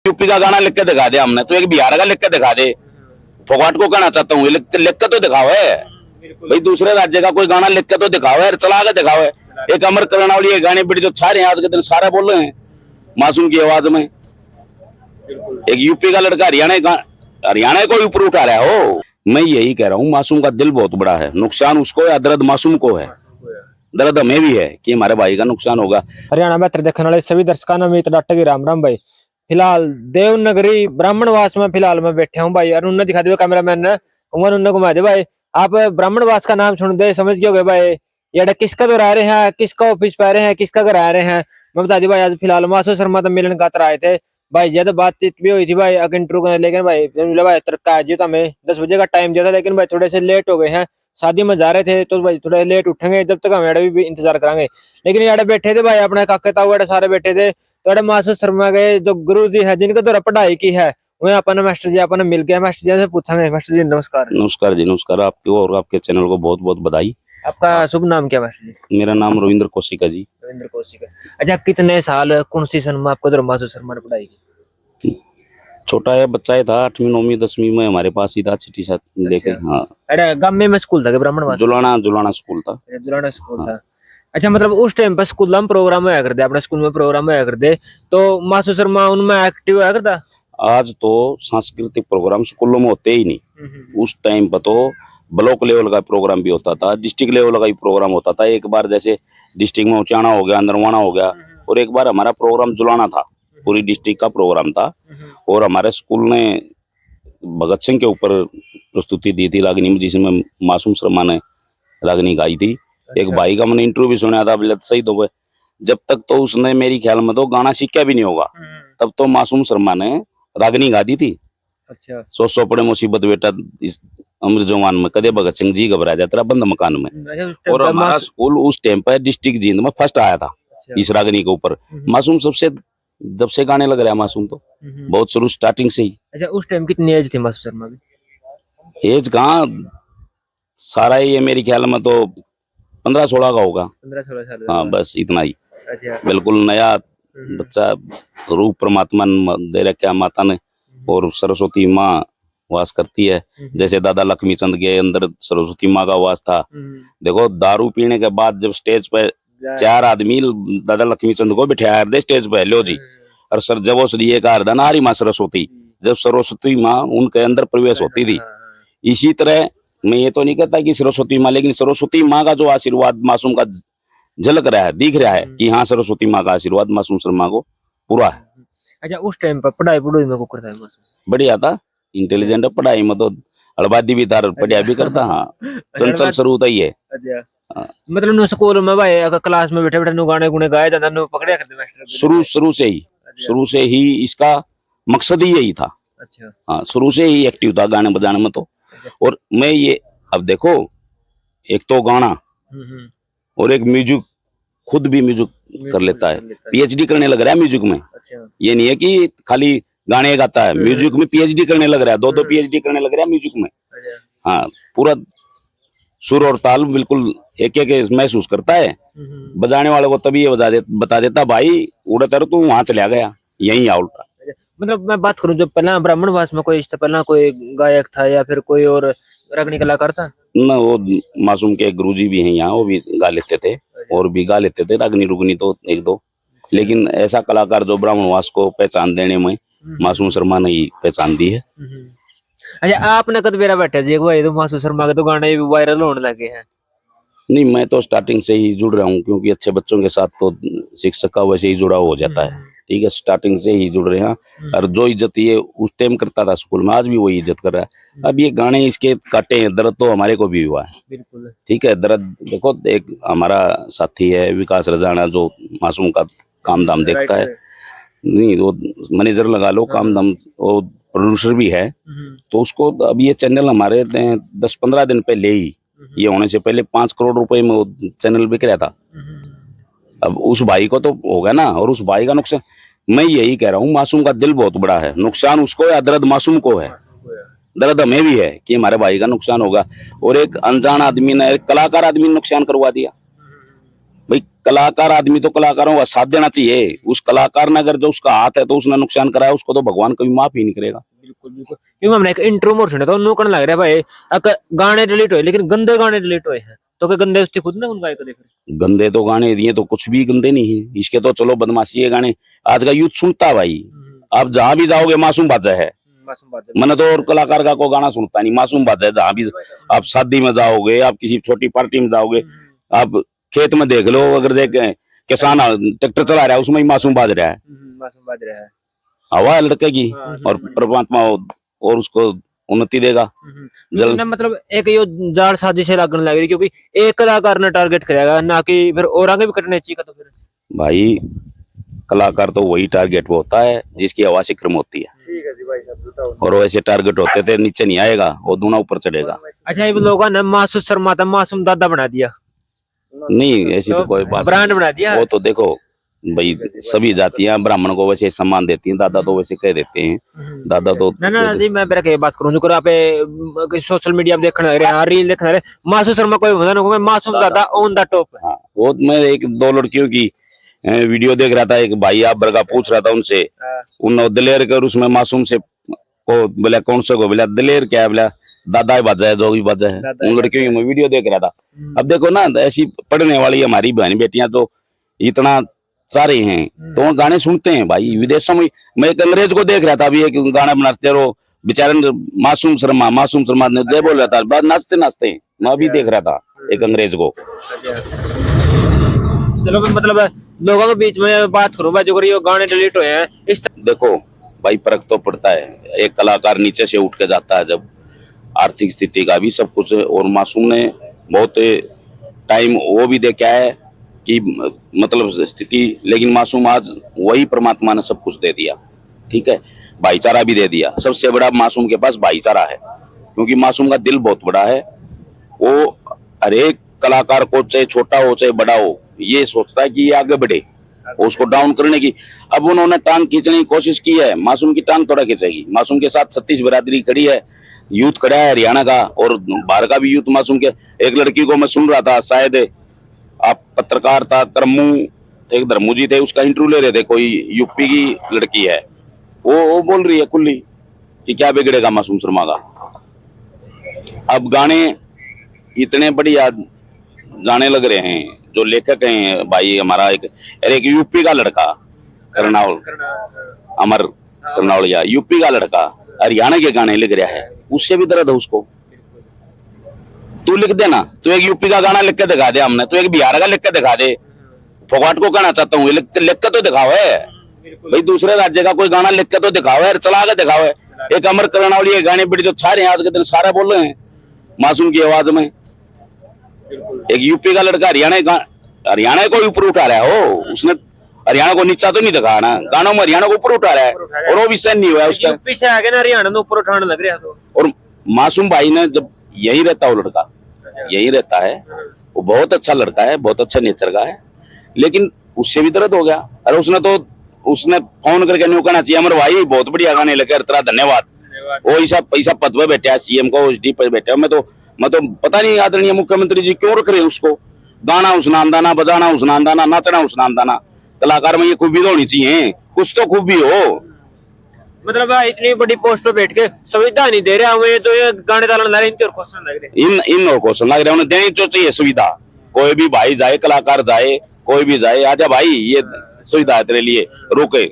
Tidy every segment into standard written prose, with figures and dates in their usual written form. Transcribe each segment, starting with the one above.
UP का गाना लिख के दिखा दे हमने, तो एक बिहार का लिख के दिखा दे। फोगाट को कहना चाहता हूँ, लिख के तो दिखाओ है भाई, दूसरे राज्य का कोई गाना लिख के तो दिखाओ है, चला के दिखाओ है। एक अमर कर्णावली गाने पर जो छा रहे हैं आज के दिन, सारे बोल रहे हैं मासूम की आवाज में। एक यूपी का लड़का हरियाणा को ऊपर उठा रहा है। हो, मैं यही कह रहा हूँ, मासूम का दिल बहुत बड़ा है, नुकसान उसको या दर्द मासूम को है। दर्द हमें भी है कि हमारे भाई का नुकसान होगा। हरियाणा बेहतर देखने वाले सभी दर्शकों ने अमित डॉक्टर की राम राम भाई। फिलहाल देवनगरी ब्राह्मणवास में फिलहाल मैं बैठे हूँ भाई, और उन्होंने दिखा दिया कैमरा मैन ने, उन्होंने घुमा दे भाई। आप ब्राह्मणवास का नाम सुन दे समझ गए भाई, ये किसका तो आ रहे हैं, किसका ऑफिस पे आ रहे हैं, किसका घर आ रहे हैं। मैं बता दी भाई, आज फिलहाल मासू शर्मा तो मिलन खातर आए थे भाई। ज्यादा बातचीत भी हुई थी भाई अगर इंटरव्यू करने, लेकिन भाई भाई तरक्का जी, हमें 10 बजे का टाइम दिया था, लेकिन भाई थोड़े से लेट हो गए हैं। शादी में जा रहे थे तो भाई थोड़े लेट उठेंगे, जब तक हम एडे भी इंतजार करेंगे। लेकिन यार बैठे थे भाई अपने काके ताऊ सारे बैठे थे, तो मासू शर्मा के जो गुरु जी है जिनके द्वारा पढ़ाई की है, वही अपन मास्टर जी अपन मिल गया। मास्टर जी से पूछेंगे। मास्टर जी नमस्कार। नमस्कार जी, नमस्कार। आपको और आपके चैनल को बहुत बहुत बधाई। आपका शुभ नाम क्या मास्टर जी? मेरा नाम रविंद्र कौशिक है जी। रविंद्र कौशिक। अच्छा, कितने साल कौन सी सन में आपको मासू शर्मा ने पढ़ाई की? छोटा है बच्चा ही था, 8वीं 9वीं 10वीं में हमारे पास ही था, छठी साथ लेके। हाँ, अरे गांव में स्कूल था ब्राह्मणवास? जुलाना स्कूल था। जुलाना स्कूल था। अच्छा, मतलब उस टाइम पर स्कूल में प्रोग्राम होया करते, अपने स्कूल में प्रोग्राम होया करते, तो मासू शर्मा उनमें एक्टिव होया करता? आज तो सांस्कृतिक प्रोग्राम स्कूलों में होते ही नहीं। उस टाइम पर तो ब्लॉक लेवल का प्रोग्राम भी होता था, डिस्ट्रिक्ट लेवल का भी प्रोग्राम होता था। एक बार जैसे डिस्ट्रिक्ट में उचाना हो गया, नरवाना हो गया, और एक बार हमारा प्रोग्राम जुलाना था, पूरी डिस्ट्रिक्ट का प्रोग्राम था। और हमारे स्कूल ने भगत सिंह के ऊपर प्रस्तुति दी थी रागनी में, जिसमें मासूम शर्मा ने रागनी गाई थी। एक भाई का मैंने इंटरव्यू भी सुना था, सही तो जब तक तो उसने मेरी ख्याल में तो गाना सीखा भी नहीं होगा, तब तो मासूम शर्मा ने रागनी गा दी थी। अच्छा। सौ पड़े मुसीबत बेटा इस अमर जवान में, कदे भगत सिंह जी घबरा जाता तेरा बंद मकान में। और हमारा स्कूल उस टाइम पर डिस्ट्रिक्ट जींद में फर्स्ट आया था इस रागनी के ऊपर। मासूम सबसे जब से गाने लग रहा है मासूम तो बहुत शुरू स्टार्टिंग से ही। अच्छा, उस टाइम कितनी एज थी मासूम शर्मा की? एज कहाँ, सारा ही है मेरी ख्याल में तो 15-16 का होगा। 15-16 साल। हाँ, बस इतना ही। अच्छा। बिल्कुल नया बच्चा, रूप परमात्मा दे रखा माता ने, और सरस्वती माँ वास करती है। जैसे दादा लक्ष्मी चंद के अंदर सरस्वती माँ का वास था। देखो, दारू पीने के बाद जब स्टेज पर 4 आदमी दादा लक्ष्मी चंद को बिठाया दे स्टेज पे, लो जी, और सर जब उस लिए का हरी माँ सरस्वती, जब सरस्वती माँ उनके अंदर प्रवेश होती थी, इसी तरह मैं ये तो नहीं कहता कि सरस्वती माँ, लेकिन सरस्वती माँ का जो आशीर्वाद मासूम का झलक रहा है, दिख रहा है कि हाँ सरस्वती माँ का आशीर्वाद मासूम शर्मा को पूरा है। अच्छा, उस टाइम पर पढ़ाई में को करता है? बढ़िया था, इंटेलिजेंट है, पढ़ाई में तो हड़बादी भी था, पढ़िया भी करता। हाँ, चंचल शुरू था ही है। अच्छा। मतलब स्कूल में भाई अगर क्लास में बैठे बैठे गाने गुने गाए जाता, पकड़े करते मास्टर? शुरू से ही इसका मकसद ही यही था। अच्छा। हाँ, शुरू से ही एक्टिव था गाने बजाने में तो। और मैं ये अब देखो, एक तो गाना और एक म्यूजिक, खुद भी म्यूजिक कर लेता है, पीएचडी करने लग रहा है म्यूजिक में। अच्छा। ये नहीं है कि खाली गाने गाता है, म्यूजिक में पीएचडी करने लग रहा है, 2-2 पीएचडी करने लग रहा है म्यूजिक में। हाँ, पूरा सुर और ताल बिल्कुल एक एक महसूस करता है। बजाने वाले को तभी ये बता देता भाई उड़ा तर तू वहां चला गया, यही आ उल्टा। मतलब मैं बात करूं, जो पहला ब्राह्मणवास में कोई इससे पहला कोई गायक था या फिर कोई और रागनी कलाकार था? ना, वो मासूम के गुरुजी भी हैं यहाँ, वो भी गा लेते थे, और भी गा लेते थे रागनी रुगनी तो 1-2। लेकिन ऐसा कलाकार जो ब्राह्मणवास को पहचान देने में मासूम शर्मा ने ही पहचान दी है। अच्छा, आपने कद बेरा बैठा जी भाई, तो मासूम शर्मा के तो गाने भी वायरल होने लगे हैं? नहीं, मैं तो स्टार्टिंग से ही जुड़ रहा हूँ, क्योंकि अच्छे बच्चों के साथ तो शिक्षक का वैसे ही जुड़ा हो जाता है। ठीक है, स्टार्टिंग से ही जुड़ रहे हैं। और जो इज्जत ये उस टाइम करता था स्कूल में, आज भी वही इज्जत कर रहा है। अब ये गाने इसके काटे हैं, दर्द तो हमारे को भी हुआ है। बिल्कुल। ठीक है, दर्द देखो, एक हमारा साथी है विकास रजाना, जो मासूम का काम धाम देखता है। नहीं, वो मैनेजर लगा लो, काम धाम, वो प्रोड्यूसर भी है। तो उसको अब ये चैनल हमारे 10-15 दिन पहले ही, ये होने से पहले 5 करोड़ रुपए में वो चैनल बिक रहा था। अब उस भाई को तो होगा ना, और उस भाई का नुकसान, मैं यही कह रहा हूँ, मासूम का दिल बहुत बड़ा है, नुकसान उसको या दर्द मासूम को है। दर्द हमें भी है कि हमारे भाई का नुकसान होगा, और एक अनजान आदमी ने, एक कलाकार आदमी ने नुकसान करवा दिया। भाई कलाकार आदमी तो कलाकारों का साथ देना चाहिए। उस कलाकार ने अगर जो उसका हाथ है तो उसने नुकसान कराया, उसको तो भगवान कभी माफ ही नहीं करेगा। बिल्कुल बिल्कुल। क्योंकि हमने एक इंट्रो मोड सुना था, उन्होंने कहने लग रहा है भाई गाने डिलीट हुए, लेकिन गंदे गाने डिलीट हुए हैं, तो क्या गंदे उसके खुद ना उन गायकों ने फिर? गंदे तो गाने दिए तो कुछ भी गंदे नहीं है इसके, तो चलो बदमाशी है गाने आज का यूथ सुनता है भाई। आप जहां भी जाओगे मासूम बाजा है, मासूम बात है। मैंने तो और कलाकार का कोई गाना सुनता नहीं, मासूम बाजा है जहां भी। आप शादी में जाओगे, आप किसी छोटी पार्टी में जाओगे, आप खेत में देख लो, अगर देख किसान ट्रैक्टर चला रहा है उसमें ही मासूम बाज रहा है। मासूम बात रहा है। हवा है लड़के की, और परमात्मा और उसको उन्नति देगा। जल ना मतलब एक यो जाड़ साजिश लगने लग रही, क्योंकि एक कलाकार ने टारगेट करेगा ना कि फिर और आगे भी कटने चाहिए तो फिर भाई कलाकार तो वही टारगेट वो होता है जिसकी आवाज से क्रम होती है। ठीक है जी भाई साहब, बताओ। और वैसे टारगेट होते थे नीचे नहीं आएगा, वो दूना ऊपर चढ़ेगा। अच्छा, ये लोगों ने मासूम शर्मा था मासूम दादा बना दिया, नहीं ऐसी तो कोई बात ब्रांड बना दिया। वो तो देखो भाई, सभी जातियां ब्राह्मण को वैसे सम्मान देती हैं, दादा तो वैसे कह देते हैं। दादा तो ना ना जी, मैं बेरा के बात करूं जो आप सोशल मीडिया पे देखने लग रहे हैं, रील देखने लग रहे हैं, मासूम शर्मा कोई होता ना, मासूम दादा ऑन द टॉप। हाँ, वो मैं एक दो लड़कियों की वीडियो देख रहा था, एक भाई आप बरगा पूछ रहा था उनसे, उन दिलेर कर उसमें मासूम से को बोला कौन से को बोला दिलेर क्या है, बोला दादा ही बाजा है जो भी बाजा है। उन लड़कियों की मैं वीडियो देख रहा था। अब देखो ना, ऐसी पढ़ने वाली हमारी बहन बेटियां तो इतना सारे हैं, तो वो गाने सुनते हैं भाई विदेशों में। मैं एक अंग्रेज को देख रहा था अभी, एक गाना बनाते रहो बेचारे मासूम शर्मा ने जय बोल रहा था, बाद नाचते नाचते मैं अभी देख रहा था एक अंग्रेज को। चलो मतलब लोगों के बीच में बात करूं भाई, जो ये गाने डिलीट हुए हैं इस देखो भाई फर्क तो पड़ता है, एक कलाकार नीचे से उठ के जाता है जब आर्थिक स्थिति का भी सब कुछ, और मासूम ने बहुत टाइम वो भी देखा है कि मतलब स्थिति, लेकिन मासूम आज वही परमात्मा ने सब कुछ दे दिया। ठीक है, भाईचारा भी दे दिया। सबसे बड़ा मासूम के पास भाईचारा है, क्योंकि मासूम का दिल बहुत बड़ा है। वो हर एक कलाकार को चाहे छोटा हो चाहे बड़ा हो, ये सोचता है कि ये आगे बढ़े, उसको डाउन करने की। अब उन्होंने टांग खींचने की कोशिश की है, मासूम की टांग थोड़ा खींचेगी। मासूम के साथ 36 बिरादरी खड़ी है, यूथ खड़ा है हरियाणा का और बाहर का भी यूथ मासूम के। एक लड़की को मैं सुन रहा था, शायद आप पत्रकार था करमू, एक धर्मू जी थे, उसका इंटरव्यू ले रहे थे, कोई यूपी की लड़की है, वो बोल रही है खुली कि क्या बिगड़ेगा मासूम शर्मा का। अब गाने इतने बढ़िया जाने लग रहे हैं, जो लेखक हैं भाई हमारा एक यूपी का लड़का करनाल, अमर करनावलिया, यूपी का लड़का हरियाणा के गाने लिख रहा है, उससे भी दर्द है उसको। तू लिख देना, तू एक यूपी का गाना लिख के दिखा दे, हमने तो एक बिहार का लिख के दिखा दे। फोगाट को कहना चाहता हूँ लिख के तो दिखाओ है भाई, दूसरे राज्य का कोई गाना लिख के तो दिखाओ है, चला के दिखाओ है। एक अमर करनावलिया गाने पर जो छा रहे हैं आज के दिन, सारे बोल रहे हैं मासूम की आवाज में। एक यूपी का लड़का हरियाणा को ऊपर उठा रहा है, हो उसने हरियाणा को नीचा तो नहीं दिखा ना, गानों में हरियाणा को ऊपर उठा रहा है, और वो भी सहन नहीं हुआ उसका। यूपी से आगे ना हरियाणा ऊपर उठाने लग रहा है तो। और मासूम भाई ने जब यही रहता, वो लड़का यही रहता है, वो बहुत अच्छा लड़का है, बहुत अच्छा नेचर का है, लेकिन उससे भी दर्द हो गया। अरे उसने फोन करके न्यू कहना चाहिए, अमर भाई बहुत बढ़िया गाने लगे, तेरा धन्यवाद। वो ऐसा पैसा पद पे बैठा है, सीएम को एसडी पे बैठा है। मैं तो पता नहीं आदरणीय मुख्यमंत्री जी क्यों रख रहे हैं उसको। गाना उसना अंदाना, बजाना उसना अंदाना, नाचना उसना अंदाना। कलाकार में ये खूबी तो होनी चाहिए, कुछ तो खूबी हो। मतलब इतनी बड़ी पोस्ट पे बैठ के सुविधा नहीं दे रहे हमें, तो ये गाने डालने लग रहे हैं, और क्वेश्चन लग रहे हैं। इन और क्वेश्चन लग रहे हैं, उन्हें देनी तो चाहिए सुविधा। कोई भी भाई जाए, कलाकार जाए, कोई भी जाए, आजा भाई ये सुविधा है तेरे लिए, रोके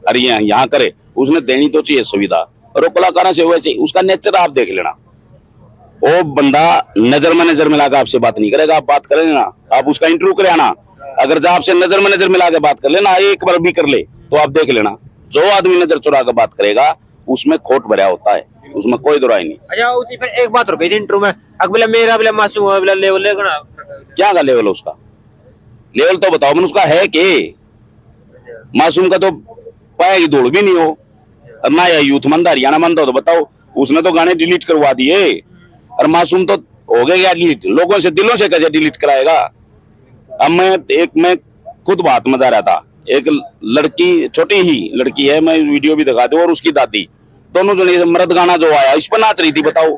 अरे यहाँ करे, उसने देनी तो चाहिए सुविधा। और वो कलाकारों से वैसे उसका नेचर आप देख लेना, वो बंदा नजर में नजर मिला के आपसे बात नहीं करेगा। आप बात करें ना, आप उसका इंटरव्यू करे आना, अगर जब आपसे नजर में नजर मिला के बात कर लेना, एक बार भी कर ले, तो आप देख लेना जो आदमी नजर चुरा के बात करेगा उसमें खोट भरा होता है, उसमें कोई दुराई नहीं। अच्छा उसी पर एक बात हो गई थी इंटरव्यू में, अगला मेरा बिला मासूम बिला लेवल लेगा, क्या का लेवल है उसका? लेवल तो बताओ मैंने, उसका है कि मासूम का तो पाया की दौड़ भी नहीं हो, ना या यूथ मंद हरियाणा मंद हो, तो बताओ। उसने तो गाने डिलीट करवा दिए, और मासूम तो हो गया डिलीट, लोगों से दिलों से कैसे डिलीट कराएगा। अब मैं खुद बात में जा रहा था, एक लड़की, छोटी ही लड़की है, मैं वीडियो भी दिखा दूं, और उसकी दादी, दोनों जने मर्द गाना जो आया इस पर नाच रही थी, बताओ।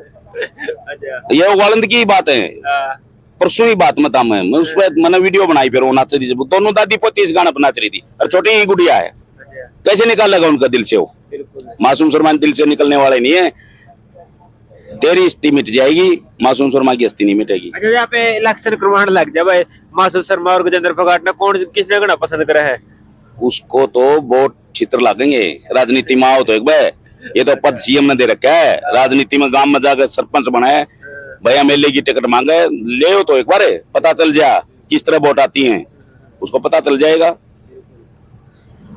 ये वालंद की बात है, परसों ही बात मता मैं उस पर मैंने वीडियो बनाई, फिर वो नाच रही, दोनों दादी पोती इस गाना पर नाच रही थी, और छोटी ही गुड़िया है, कैसे निकालेगा उनका दिल से? वो मासूम शर्मा दिल से निकलने वाले नहीं है। तेरी हस्ती मिट जाएगी, मासूम शर्मा की हस्ती नहीं मिटेगी। अच्छा, यहाँ पे इलेक्शन करवाने लग जाए भाई, मासूम शर्मा और गजेंद्र फोगाट ने कौन किसने गाना पसंद करा है? उसको तो बहुत चित्र लागेंगे, राजनीति में आओ तो एक बार, ये तो पद सीएम ने दे रखा है, राजनीति में गांव में जाकर सरपंच बना है, भैया मेले की टिकट मांगे, ले तो एक बार पता चल जा किस तरह वोट आती हैं, उसको पता चल जाएगा।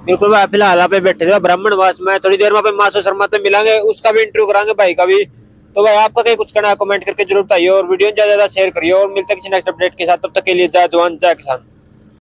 बिल्कुल भाई, फिलहाल आप बैठे थे ब्राह्मणवास में, थोड़ी देर में मासूम शर्मा तो मिलेंगे, उसका भी इंटरव्यू कराएंगे भाई का भी। तो भाई आपका क्या कुछ कहना है कमेंट करके जरूर बताइए, और वीडियो ज्यादा शेयर करिए, और मिलते हैं किसी नेक्स्ट अपडेट के साथ। तब तक के लिए जय जवान जय किसान।